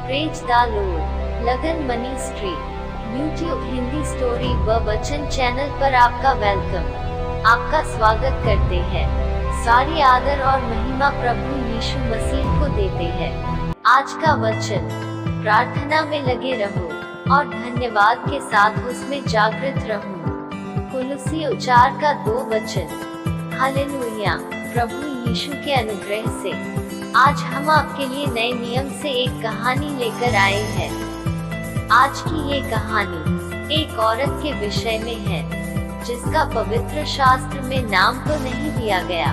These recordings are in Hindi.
Praise the Lord. लगन मिनिस्ट्री यूट्यूब हिंदी स्टोरी व वचन चैनल पर आपका वेलकम, आपका स्वागत करते हैं। सारी आदर और महिमा प्रभु यीशु मसीह को देते हैं। आज का वचन, प्रार्थना में लगे रहो और धन्यवाद के साथ उसमें जागृत रहो। कुलुस्सी 4 का 2 वचन। हालेलुया। प्रभु यीशु के अनुग्रह से आज हम आपके लिए नए नियम से एक कहानी लेकर आए हैं। आज की ये कहानी एक औरत के विषय में है जिसका पवित्र शास्त्र में नाम तो नहीं दिया गया,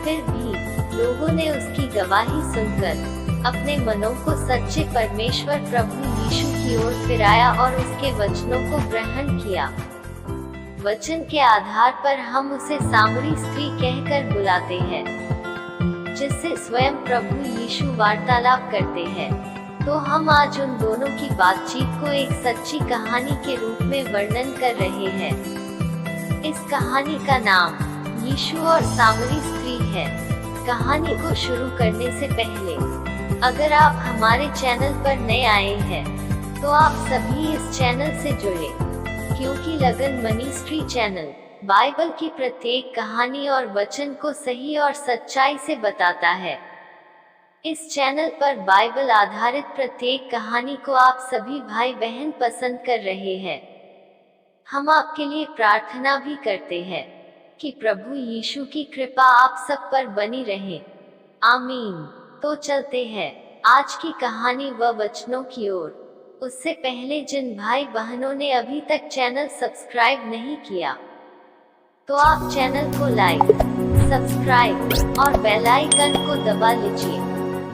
फिर भी लोगों ने उसकी गवाही सुनकर अपने मनों को सच्चे परमेश्वर प्रभु यीशु की ओर फिराया और उसके वचनों को ग्रहण किया। वचन के आधार पर हम उसे सामरी स्त्री कहकर बुलाते हैं, जिससे स्वयं प्रभु यीशु वार्तालाप करते हैं। तो हम आज उन दोनों की बातचीत को एक सच्ची कहानी के रूप में वर्णन कर रहे हैं। इस कहानी का नाम यीशु और सामरी स्त्री है। कहानी को शुरू करने से पहले अगर आप हमारे चैनल पर नए आए हैं तो आप सभी इस चैनल से जुड़े, क्योंकि लगन मिनिस्ट्री चैनल बाइबल की प्रत्येक कहानी और वचन को सही और सच्चाई से बताता है। इस चैनल पर बाइबल आधारित प्रत्येक कहानी को आप सभी भाई बहन पसंद कर रहे हैं। हम आपके लिए प्रार्थना भी करते हैं कि प्रभु यीशु की कृपा आप सब पर बनी रहे। आमीन। तो चलते हैं आज की कहानी व वचनों की ओर। उससे पहले जिन भाई बहनों ने अभी तक चैनल सब्सक्राइब नहीं किया, तो आप चैनल को लाइक, सब्सक्राइब और बेल आइकन को दबा लीजिए,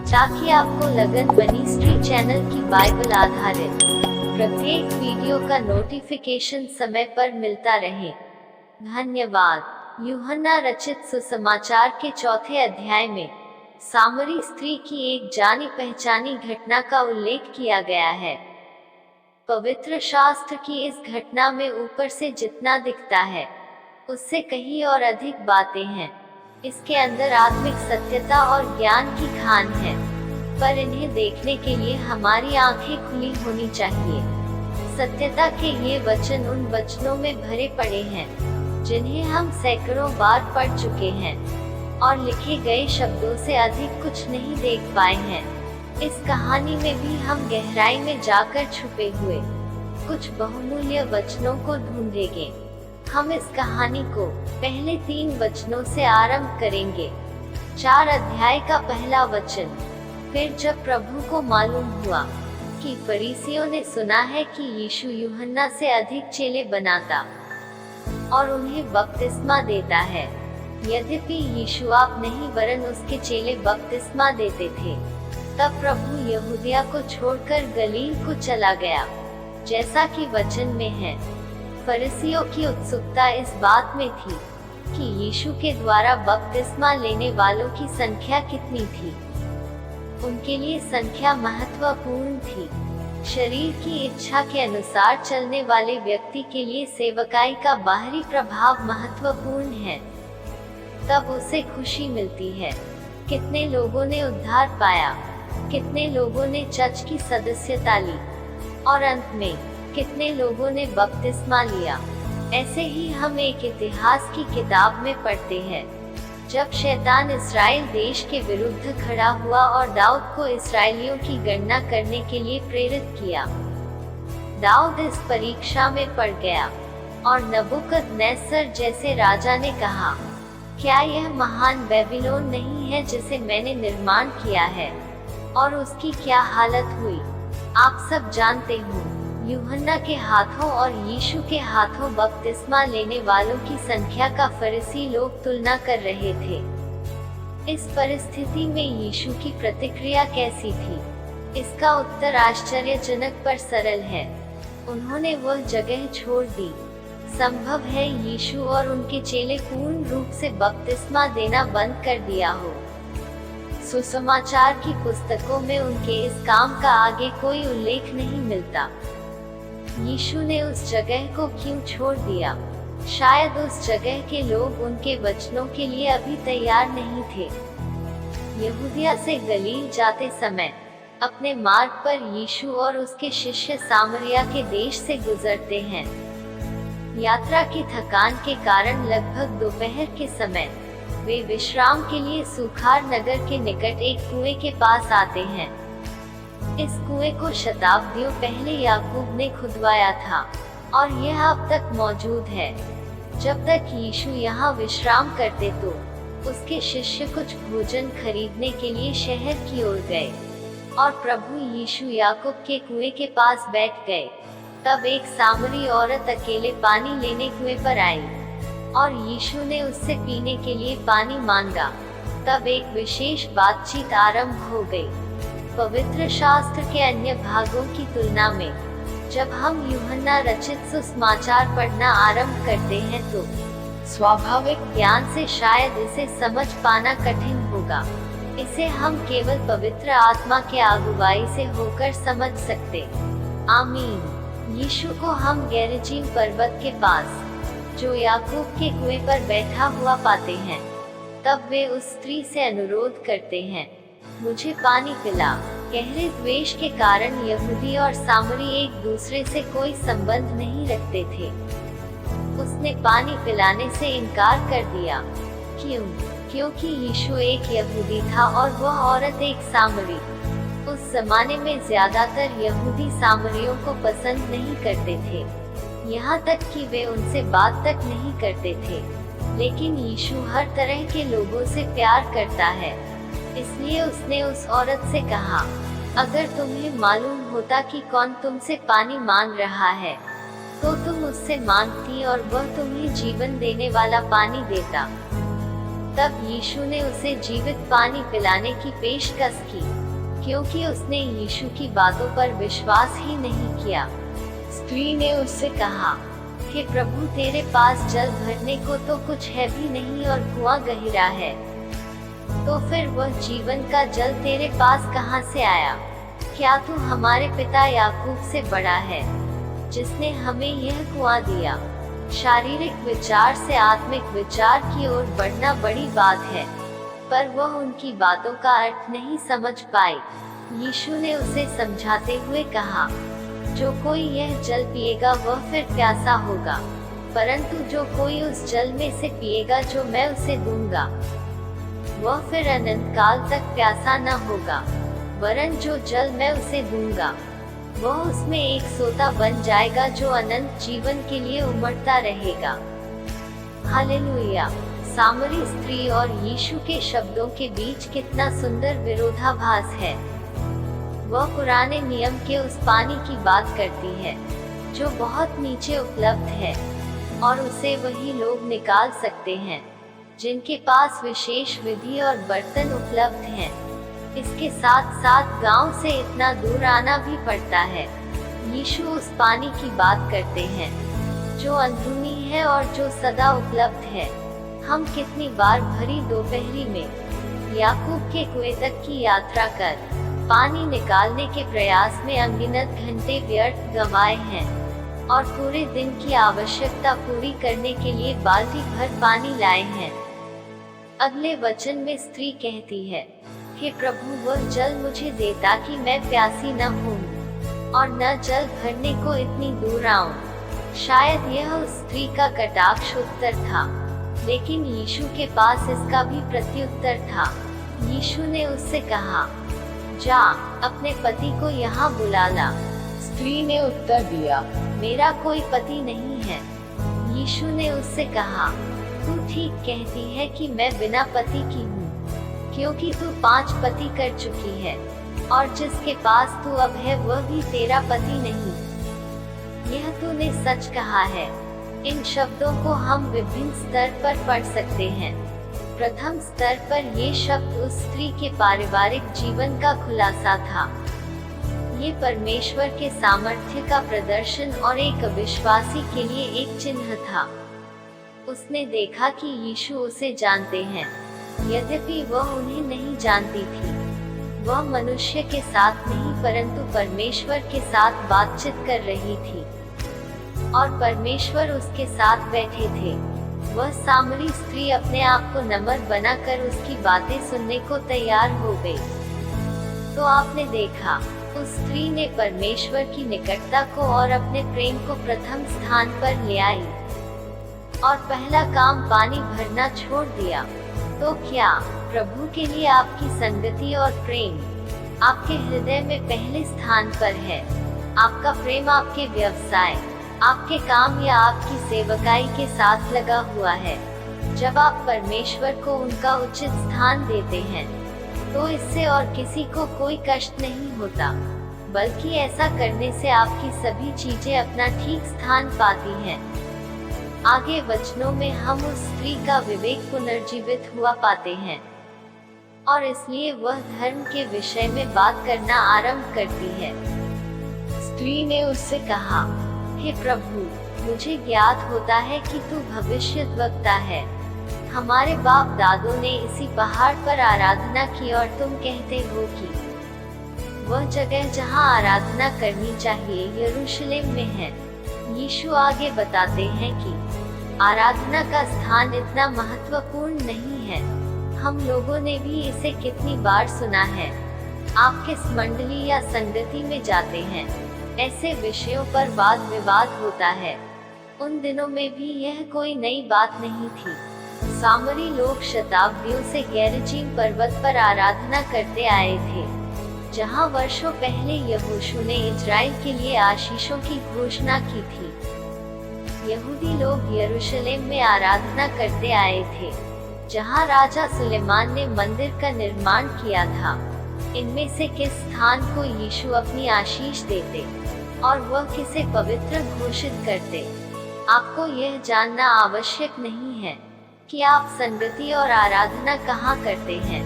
ताकि आपको लगन मिनिस्ट्री चैनल की बाइबल आधारित प्रत्येक वीडियो का नोटिफिकेशन समय पर मिलता रहे। धन्यवाद। यूहन्ना रचित सुसमाचार के 4 अध्याय में सामरी स्त्री की एक जानी पहचानी घटना का उल्लेख किया गया है। पवित्र शास्त्र की इस घटना में ऊपर से जितना दिखता है उससे कहीं और अधिक बातें हैं। इसके अंदर आत्मिक सत्यता और ज्ञान की खान है, पर इन्हें देखने के लिए हमारी आंखें खुली होनी चाहिए। सत्यता के ये वचन उन वचनों में भरे पड़े हैं जिन्हें हम सैकड़ों बार पढ़ चुके हैं और लिखे गए शब्दों से अधिक कुछ नहीं देख पाए हैं। इस कहानी में भी हम गहराई में जाकर छुपे हुए कुछ बहुमूल्य वचनों को ढूंढेंगे। हम इस कहानी को पहले 3 वचनों से आरंभ करेंगे। 4 अध्याय का पहला वचन। फिर जब प्रभु को मालूम हुआ कि फरीसियों ने सुना है कि यीशु यूहन्ना से अधिक चेले बनाता और उन्हें बपतिस्मा देता है, यद्यपि यीशु आप नहीं वरन उसके चेले बपतिस्मा देते थे, तब प्रभु यहूदिया को छोड़कर गलील को चला गया, जैसा कि वचन में है। फरीसियों की उत्सुकता इस बात में थी कि यीशु के द्वारा बपतिस्मा लेने वालों की संख्या कितनी थी। उनके लिए संख्या महत्वपूर्ण थी। शरीर की इच्छा के अनुसार चलने वाले व्यक्ति के लिए सेवकाई का बाहरी प्रभाव महत्वपूर्ण है, तब उसे खुशी मिलती है। कितने लोगों ने उद्धार पाया, कितने लोगों ने चर्च की सदस्यता ली और अंत में कितने लोगों ने बपतिस्मा लिया। ऐसे ही हम एक इतिहास की किताब में पढ़ते हैं, जब शैतान इस्राएल देश के विरुद्ध खड़ा हुआ और दाऊद को इस्राएलियों की गणना करने के लिए प्रेरित किया। दाऊद इस परीक्षा में पड़ गया और नबूकदनेस्सर जैसे राजा ने कहा, क्या यह महान बेबीलोन नहीं है जिसे मैंने निर्माण किया है? और उसकी क्या हालत हुई आप सब जानते हो। यूहन्ना के हाथों और यीशु के हाथों बपतिस्मा लेने वालों की संख्या का फरीसी लोग तुलना कर रहे थे। इस परिस्थिति में यीशु की प्रतिक्रिया कैसी थी? इसका उत्तर आश्चर्यजनक पर सरल है। उन्होंने वह जगह छोड़ दी। संभव है यीशु और उनके चेले पूर्ण रूप से बपतिस्मा देना बंद कर दिया हो। सुसमाचार की पुस्तकों में उनके इस काम का आगे कोई उल्लेख नहीं मिलता। यीशु ने उस जगह को क्यों छोड़ दिया? शायद उस जगह के लोग उनके वचनों के लिए अभी तैयार नहीं थे। यहूदिया से गलील जाते समय अपने मार्ग पर यीशु और उसके शिष्य सामरिया के देश से गुजरते हैं। यात्रा की थकान के कारण लगभग दोपहर के समय वे विश्राम के लिए सुखार नगर के निकट एक कुएं के पास आते हैं। इस कुएं को शताब्दियों पहले याकूब ने खुदवाया था और यह अब तक मौजूद है। जब तक यीशु यहाँ विश्राम करते तो उसके शिष्य कुछ भोजन खरीदने के लिए शहर की ओर गए और प्रभु यीशु याकूब के कुएं के पास बैठ गए। तब एक सामरी औरत अकेले पानी लेने कुएं पर आई और यीशु ने उससे पीने के लिए पानी मांगा। तब एक विशेष बातचीत आरंभ हो गई। पवित्र शास्त्र के अन्य भागों की तुलना में जब हम यूहन्ना रचित सुसमाचार पढ़ना आरंभ करते हैं तो स्वाभाविक ज्ञान से शायद इसे समझ पाना कठिन होगा। इसे हम केवल पवित्र आत्मा के अगुवाई से होकर समझ सकते। आमीन। यीशु को हम गेरिजीम पर्वत के पास जो याकूब के कुएं पर बैठा हुआ पाते हैं। तब वे उस स्त्री से अनुरोध करते हैं, मुझे पानी पिला। गहरे द्वेष के कारण यहूदी और सामरी एक दूसरे से कोई संबंध नहीं रखते थे। उसने पानी पिलाने से इनकार कर दिया। क्यों? क्योंकि यीशु एक यहूदी था और वह औरत एक सामरी। उस जमाने में ज्यादातर यहूदी सामरियों को पसंद नहीं करते थे, यहाँ तक कि वे उनसे बात तक नहीं करते थे। लेकिन यीशु हर तरह के लोगों से प्यार करता है, इसलिए उसने उस औरत से कहा, अगर तुम्हें मालूम होता कि कौन तुमसे पानी मांग रहा है तो तुम उससे मांगती और वह तुम्हें जीवन देने वाला पानी देता। तब यीशु ने उसे जीवित पानी पिलाने की पेशकश की, क्योंकि उसने यीशु की बातों पर विश्वास ही नहीं किया। स्त्री ने उससे कहा, हे प्रभु, तेरे पास जल भरने को तो कुछ है भी नहीं और कुआं गहरा है, तो फिर वह जीवन का जल तेरे पास कहाँ से आया? क्या तू हमारे पिता याकूब से बड़ा है, जिसने हमें यह कुआं दिया? शारीरिक विचार से आत्मिक विचार की ओर बढ़ना बड़ी बात है, पर वह उनकी बातों का अर्थ नहीं समझ पाई। यीशु ने उसे समझाते हुए कहा, जो कोई यह जल पिएगा वह फिर प्यासा होगा, परंतु जो कोई उस जल में से पिएगा जो मैं उसे दूंगा, वह फिर अनंत काल तक प्यासा न होगा, वरन जो जल मैं उसे दूंगा वह उसमें एक सोता बन जाएगा जो अनंत जीवन के लिए उमड़ता रहेगा। हालेलुया। सामरी स्त्री और यीशु के शब्दों के बीच कितना सुंदर विरोधाभास है। वह पुराने नियम के उस पानी की बात करती है जो बहुत नीचे उपलब्ध है, और उसे वही लोग निकाल सकते हैं जिनके पास विशेष विधि और बर्तन उपलब्ध हैं। इसके साथ साथ गांव से इतना दूर आना भी पड़ता है। यीशु उस पानी की बात करते हैं जो अंदरूनी है और जो सदा उपलब्ध है। हम कितनी बार भरी दोपहरी में याकूब के कुएं तक की यात्रा कर पानी निकालने के प्रयास में अनगिनत घंटे व्यर्थ गंवाए हैं, और पूरे दिन की आवश्यकता पूरी करने के लिए बाल्टी भर पानी लाए हैं। अगले वचन में स्त्री कहती है, हे प्रभु, वह जल मुझे दे ताकि मैं प्यासी न हूँ और न जल भरने को इतनी दूर आऊं। शायद यह उस स्त्री का कटाक्ष उत्तर था, लेकिन यीशु के पास इसका भी प्रत्युत्तर था। यीशु ने उससे कहा, जा अपने पति को यहाँ बुला ला। स्त्री ने उत्तर दिया, मेरा कोई पति नहीं है। यीशु ने उससे कहा, तू ठीक कहती है कि मैं बिना पति की हूँ, क्योंकि तू 5 पति कर चुकी है, और जिसके पास तू अब है वह भी तेरा पति नहीं। यह तूने सच कहा है। इन शब्दों को हम विभिन्न स्तर पर पढ़ सकते हैं। प्रथम स्तर पर ये शब्द उस स्त्री के पारिवारिक जीवन का खुलासा था। ये परमेश्वर के सामर्थ्य का प्रदर्शन और एक अविश्वासी के लिए एक चिन्ह था। उसने देखा कि यीशु उसे जानते हैं, यद्यपि वह उन्हें नहीं जानती थी। वह मनुष्य के साथ नहीं परंतु परमेश्वर के साथ बातचीत कर रही थी, और परमेश्वर उसके साथ बैठे थे। वह सामरी स्त्री अपने आप को नम्र बनाकर उसकी बातें सुनने को तैयार हो गई। तो आपने देखा, उस स्त्री ने परमेश्वर की निकटता को और अपने प्रेम को प्रथम स्थान पर ले आई और पहला काम पानी भरना छोड़ दिया। तो क्या प्रभु के लिए आपकी संगति और प्रेम आपके हृदय में पहले स्थान पर है? आपका प्रेम आपके व्यवसाय, आपके काम या आपकी सेवकाई के साथ लगा हुआ है? जब आप परमेश्वर को उनका उचित स्थान देते हैं, तो इससे और किसी को कोई कष्ट नहीं होता, बल्कि ऐसा करने से आपकी सभी चीजें अपना ठीक स्थान पाती हैं। आगे वचनों में हम उस स्त्री का विवेक पुनर्जीवित हुआ पाते हैं और इसलिए वह धर्म के विषय में बात करना आरंभ करती है। स्त्री ने उससे कहा, हे प्रभु, मुझे ज्ञात होता है कि तू भविष्यद्वक्ता है। हमारे बाप दादों ने इसी पहाड़ पर आराधना की और तुम कहते हो कि वह जगह जहां आराधना करनी चाहिए यरूशलेम में है। यीशु आगे बताते हैं कि आराधना का स्थान इतना महत्वपूर्ण नहीं है। हम लोगों ने भी इसे कितनी बार सुना है। आप किस मंडली या संगति में जाते हैं, ऐसे विषयों पर वाद विवाद होता है। उन दिनों में भी यह कोई नई बात नहीं थी। सामरी लोग शताब्दियों से गेरिजीम पर्वत पर आराधना करते आए थे, जहां वर्षों पहले यहोशू ने इजराइल के लिए आशीषों की घोषणा की थी। यहूदी लोग यरूशलेम में आराधना करते आए थे, जहां राजा सुलेमान ने मंदिर का निर्माण किया था। इनमें से किस स्थान को यीशु अपनी आशीष देते और वह किसे पवित्र घोषित करते? आपको यह जानना आवश्यक नहीं है कि आप संगति और आराधना कहाँ करते हैं।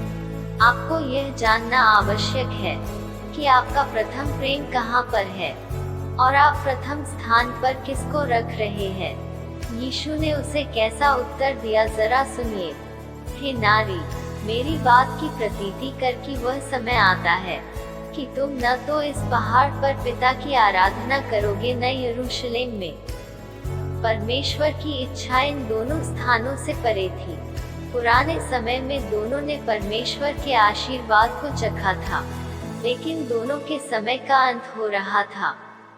आपको यह जानना आवश्यक है कि आपका प्रथम प्रेम कहाँ पर है और आप प्रथम स्थान पर किसको रख रहे हैं। यीशु ने उसे कैसा उत्तर दिया, जरा सुनिए। हे नारी, मेरी बात की प्रतीति कर कि वह समय आता है कि तुम न तो इस पहाड़ पर पिता की आराधना करोगे, न यरूशलेम में। परमेश्वर की इच्छा इन दोनों स्थानों से परे थी। पुराने समय में दोनों ने परमेश्वर के आशीर्वाद को चखा था, लेकिन दोनों के समय का अंत हो रहा था।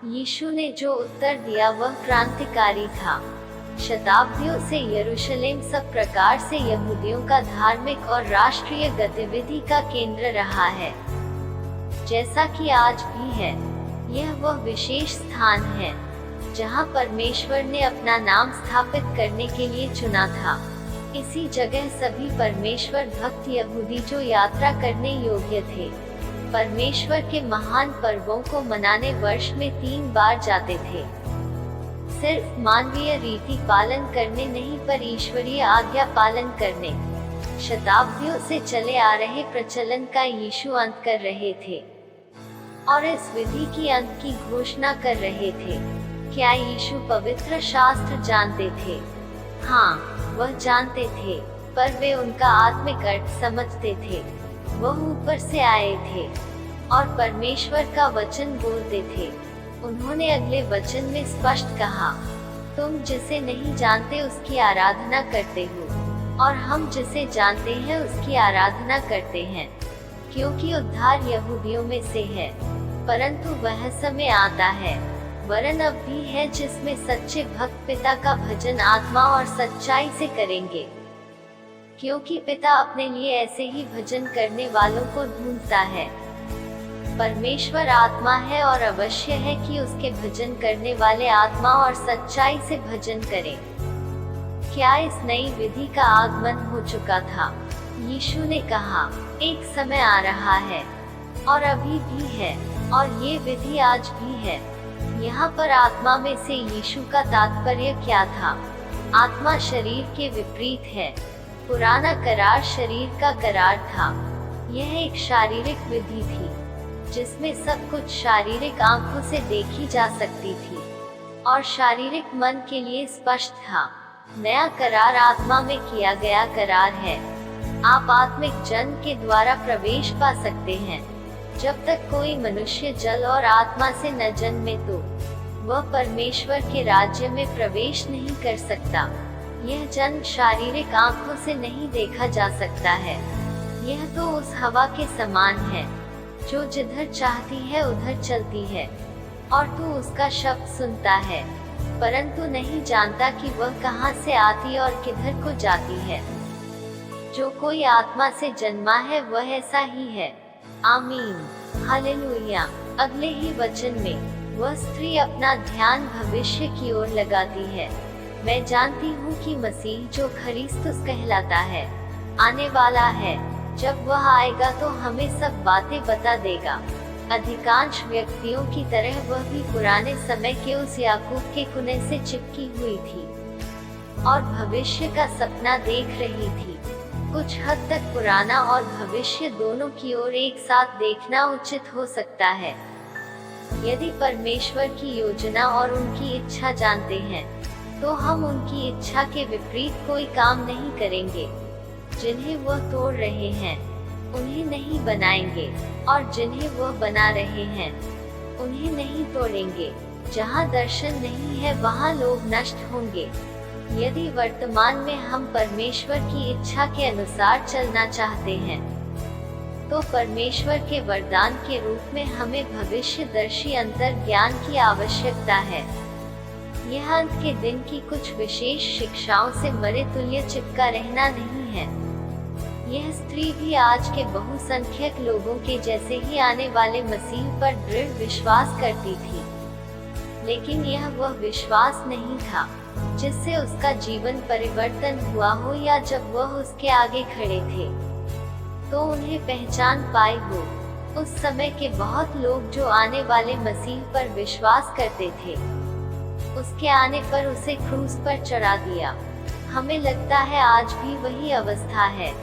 यीशु ने जो उत्तर दिया वह क्रांतिकारी था। शताब्दियों से यरूशलेम सब प्रकार से यहूदियों का धार्मिक और राष्ट्रीय गतिविधि का केंद्र रहा है, जैसा कि आज भी है। यह वह विशेष स्थान है जहां परमेश्वर ने अपना नाम स्थापित करने के लिए चुना था। इसी जगह सभी परमेश्वर भक्त यहूदी जो यात्रा करने योग्य थे, परमेश्वर के महान पर्वों को मनाने वर्ष में 3 बार जाते थे। सिर्फ मानवीय रीति पालन करने नहीं, पर ईश्वरीय आज्ञा पालन करने। शताब्दियों से चले आ रहे प्रचलन का यीशु अंत कर रहे थे और इस विधि की अंत की घोषणा कर रहे थे। क्या यीशु पवित्र शास्त्र जानते थे? हाँ, वह जानते थे, पर वे उनका आत्मिक अर्थ समझते थे। वह ऊपर से आए थे और परमेश्वर का वचन बोलते थे। उन्होंने अगले वचन में स्पष्ट कहा, तुम जिसे नहीं जानते उसकी आराधना करते हो, और हम जिसे जानते हैं उसकी आराधना करते हैं, क्योंकि उद्धार यहूदियों में से है। परंतु वह समय आता है, वरन अब भी है, जिसमें सच्चे भक्त पिता का भजन आत्मा और सच्चाई से करेंगे, क्योंकि पिता अपने लिए ऐसे ही भजन करने वालों को ढूंढता है। परमेश्वर आत्मा है और अवश्य है कि उसके भजन करने वाले आत्मा और सच्चाई से भजन करें। क्या इस नई विधि का आगमन हो चुका था? यीशु ने कहा, एक समय आ रहा है और अभी भी है, और ये विधि आज भी है। यहाँ पर आत्मा में से यीशु का तात्पर्य क्या था? आत्मा शरीर के विपरीत है। पुराना करार शरीर का करार था। यह एक शारीरिक विधि थी, जिसमें सब कुछ शारीरिक आंखों से देखी जा सकती थी और शारीरिक मन के लिए स्पष्ट था। नया करार आत्मा में किया गया करार है। आप आत्मिक जन्म के द्वारा प्रवेश पा सकते हैं। जब तक कोई मनुष्य जल और आत्मा से न जन्मे तो वह परमेश्वर के राज्य में प्रवेश नहीं कर सकता। यह जन्म शारीरिक आंखों से नहीं देखा जा सकता है। यह तो उस हवा के समान है जो जिधर चाहती है उधर चलती है, और तू उसका शब्द सुनता है, परंतु नहीं जानता कि वह कहाँ से आती और किधर को जाती है। जो कोई आत्मा से जन्मा है वह ऐसा ही है। आमीन, हालेलुया। अगले ही वचन में वह स्त्री अपना ध्यान भविष्य की ओर लगाती है। मैं जानती हूँ कि मसीह जो ख्रिस्तुस कहलाता है आने वाला है। जब वह आएगा तो हमें सब बातें बता देगा। अधिकांश व्यक्तियों की तरह वह भी पुराने समय के उस याकूब के कुने से चिपकी हुई थी और भविष्य का सपना देख रही थी। कुछ हद तक पुराना और भविष्य दोनों की ओर एक साथ देखना उचित हो सकता है। यदि परमेश्वर की योजना और उनकी इच्छा जानते हैं, तो हम उनकी इच्छा के विपरीत कोई काम नहीं करेंगे। जिन्हें वह तोड़ रहे हैं उन्हें नहीं बनाएंगे, और जिन्हें वह बना रहे हैं उन्हें नहीं तोड़ेंगे। जहाँ दर्शन नहीं है वहाँ लोग नष्ट होंगे। यदि वर्तमान में हम परमेश्वर की इच्छा के अनुसार चलना चाहते हैं, तो परमेश्वर के वरदान के रूप में हमें भविष्यदर्शी अंतर ज्ञान की आवश्यकता है। यह अंत के दिन की कुछ विशेष शिक्षाओं से मरे तुल्य चिपका रहना नहीं है। यह स्त्री भी आज के बहुसंख्यक लोगों के जैसे ही आने वाले मसीह पर दृढ़ विश्वास करती थी, लेकिन यह वह विश्वास नहीं था जिससे उसका जीवन परिवर्तन हुआ हो, या जब वह उसके आगे खड़े थे तो उन्हें पहचान पाई हो। उस समय के बहुत लोग जो आने वाले मसीह पर विश्वास करते थे, उसके आने पर उसे क्रूस पर चढ़ा दिया। हमें लगता है आज भी वही अवस्था है।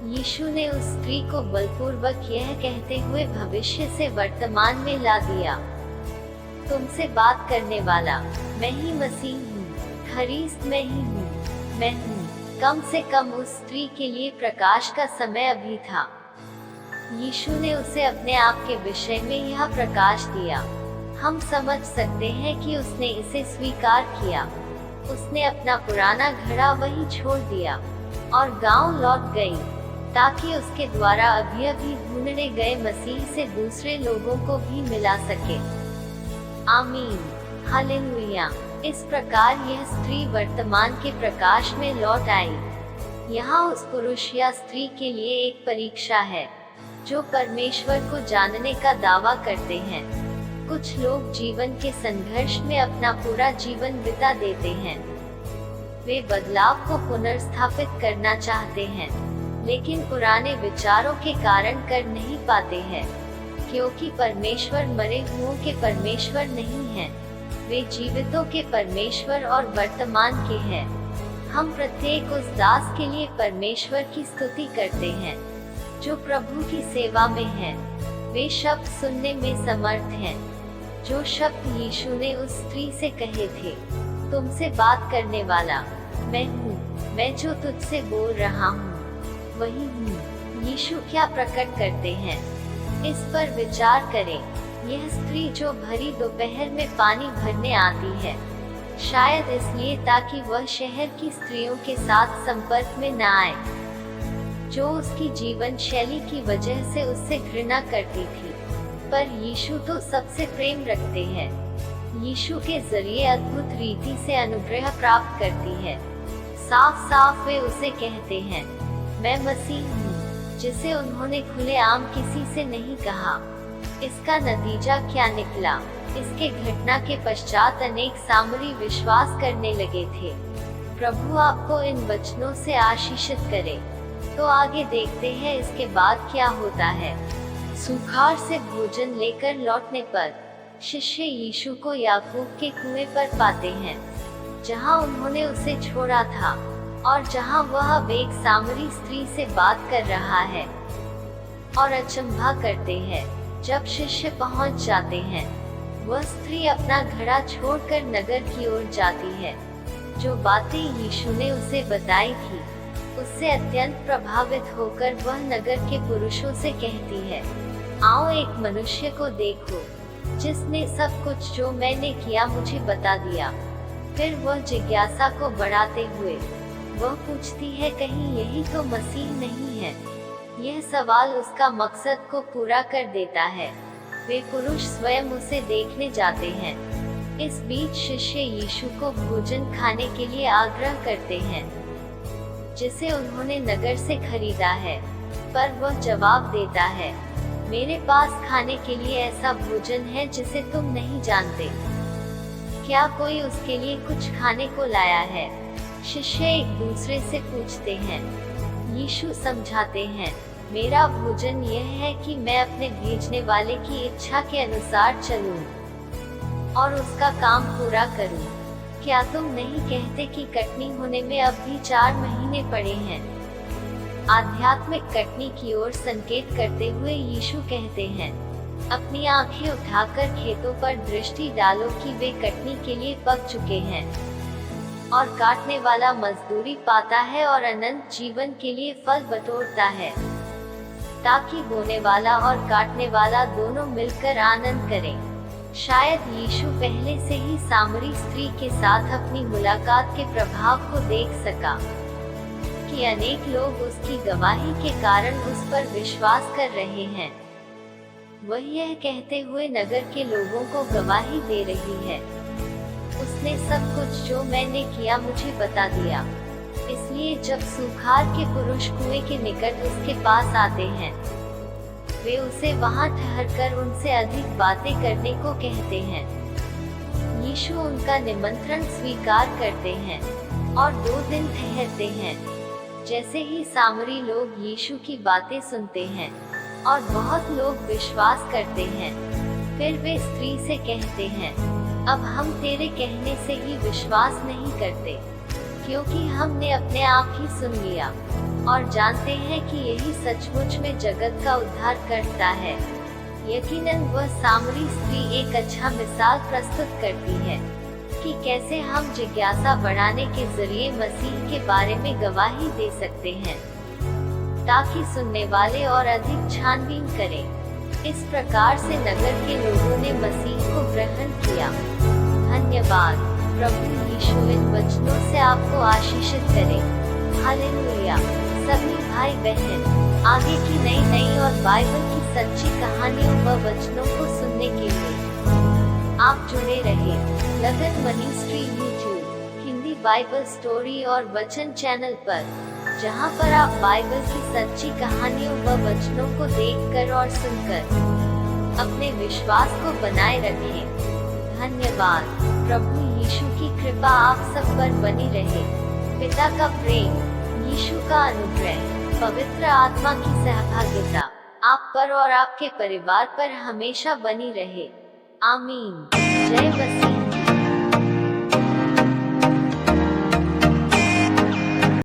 यीशु ने उस स्त्री को बलपूर्वक यह कहते हुए भविष्य से वर्तमान में ला दिया, तुमसे बात करने वाला मैं ही मसीह हूँ, ख्रिस्त मैं ही हूँ, मैं हूँ। कम से कम उस स्त्री के लिए प्रकाश का समय अभी था। यीशु ने उसे अपने आप के विषय में यह प्रकाश दिया। हम समझ सकते हैं कि उसने इसे स्वीकार किया। उसने अपना पुराना घड़ा वहीं छोड़ दिया और गांव लौट गई, ताकि उसके द्वारा अभी ढूंढने गए मसीह से दूसरे लोगों को भी मिला सके। आमीन, हालेलुया। इस प्रकार यह स्त्री वर्तमान के प्रकाश में लौट आई। यहाँ उस पुरुष या स्त्री के लिए एक परीक्षा है जो परमेश्वर को जानने का दावा करते हैं। कुछ लोग जीवन के संघर्ष में अपना पूरा जीवन बिता देते हैं। वे बदलाव को पुनर्स्थापित करना चाहते हैं, लेकिन पुराने विचारों के कारण कर नहीं पाते हैं, क्योंकि परमेश्वर मरे हुओं के परमेश्वर नहीं हैं। वे जीवितों के परमेश्वर और वर्तमान के हैं। हम प्रत्येक उस दास के लिए परमेश्वर की स्तुति करते हैं जो प्रभु की सेवा में हैं। वे शब्द सुनने में समर्थ हैं, जो शब्द यीशु ने उस स्त्री से कहे थे, तुमसे बात करने वाला मैं हूँ, मैं जो तुझसे बोल रहा हूँ वही हूँ। यीशु क्या प्रकट करते हैं, इस पर विचार करें। यह स्त्री जो भरी दोपहर में पानी भरने आती है, शायद इसलिए ताकि वह शहर की स्त्रियों के साथ संपर्क में न आए, जो उसकी जीवन शैली की वजह से उससे घृणा करती थी। पर यीशु तो सबसे प्रेम रखते हैं। यीशु के जरिए अद्भुत रीति से अनुग्रह प्राप्त करती है। साफ साफ वे उसे कहते हैं, मैं मसीह हूँ, जिसे उन्होंने खुलेआम किसी से नहीं कहा। इसका नतीजा क्या निकला? इसके घटना के पश्चात अनेक सामरी विश्वास करने लगे थे। प्रभु आपको इन वचनों से आशीषित करे। तो आगे देखते हैं इसके बाद क्या होता है। सुखार से भोजन लेकर लौटने पर शिष्य यीशु को याकूब के कुएं पर पाते हैं, जहां उन्होंने उसे छोड़ा था और जहां वह अब एक सामरी स्त्री से बात कर रहा है, और अचंभा करते हैं जब शिष्य पहुंच जाते हैं। वह स्त्री अपना घड़ा छोड़कर नगर की ओर जाती है। जो बातें यीशु ने उसे बताई थी, उससे अत्यंत प्रभावित होकर वह नगर के पुरुषों से कहती है, आओ एक मनुष्य को देखो जिसने सब कुछ जो मैंने किया मुझे बता दिया। फिर वह जिज्ञासा को बढ़ाते हुए वह पूछती है, कहीं यही तो मसीह नहीं है? यह सवाल उसका मकसद को पूरा कर देता है। वे पुरुष स्वयं उसे देखने जाते हैं। इस बीच शिष्य यीशु को भोजन खाने के लिए आग्रह करते हैं, जिसे उन्होंने नगर से खरीदा है। पर वह जवाब देता है, मेरे पास खाने के लिए ऐसा भोजन है जिसे तुम नहीं जानते। क्या कोई उसके लिए कुछ खाने को लाया है? शिष्य एक दूसरे से पूछते हैं। यीशु समझाते हैं, मेरा भोजन यह है कि मैं अपने भेजने वाले की इच्छा के अनुसार चलूं और उसका काम पूरा करूं। क्या तुम नहीं कहते कि कटनी होने में अब भी 4 महीने पड़े हैं? आध्यात्मिक कटनी की ओर संकेत करते हुए यीशु कहते हैं, अपनी आंखें उठाकर खेतों पर दृष्टि डालो कि वे कटनी के लिए पक चुके हैं और काटने वाला मजदूरी पाता है और अनंत जीवन के लिए फल बटोरता है, ताकि बोने वाला और काटने वाला दोनों मिलकर आनंद करें। शायद यीशु पहले से ही सामरी स्त्री के साथ अपनी मुलाकात के प्रभाव को देख सका कि अनेक लोग उसकी गवाही के कारण उस पर विश्वास कर रहे हैं। वह यह कहते हुए नगर के लोगों को गवाही दे रही है, उसने सब कुछ जो मैंने किया मुझे बता दिया। इसलिए जब सूखार के पुरुष कुएं के निकट उसके पास आते हैं, वे उसे वहां ठहरकर उनसे अधिक बातें करने को कहते हैं। यीशु उनका निमंत्रण स्वीकार करते हैं और 2 दिन ठहरते हैं। जैसे ही सामरी लोग यीशु की बातें सुनते हैं और बहुत लोग विश्वास करते हैं, फिर वे स्त्री से कहते हैं, अब हम तेरे कहने से ही विश्वास नहीं करते, क्योंकि हमने अपने आप ही सुन लिया और जानते हैं कि यही सचमुच में जगत का उद्धार करता है। यकीनन वह सामरी स्त्री एक अच्छा मिसाल प्रस्तुत करती है कि कैसे हम जिज्ञासा बढ़ाने के जरिए मसीह के बारे में गवाही दे सकते हैं, ताकि सुनने वाले और अधिक छानबीन करें। इस प्रकार से नगर के लोगों ने मसीह को ग्रहण किया। धन्यवाद। प्रभु यीशु इन वचनों से आपको आशीषित करे। हालेलुया। सभी भाई बहन, आगे की नई और बाइबल की सच्ची कहानियों व वचनों को सुनने के लिए आप जुड़े रहे लगन ministry YouTube Hindi Bible story और वचन चैनल पर, जहां पर आप बाइबल की सच्ची कहानियों व वचनों को देखकर और सुनकर अपने विश्वास को बनाए रखें। धन्यवाद। प्रभु यीशु की कृपा आप सब पर बनी रहे। पिता का प्रेम, यीशु का अनुग्रह, पवित्र आत्मा की सहभागिता आप पर और आपके परिवार पर हमेशा बनी रहे। आमीन। जय मसीह।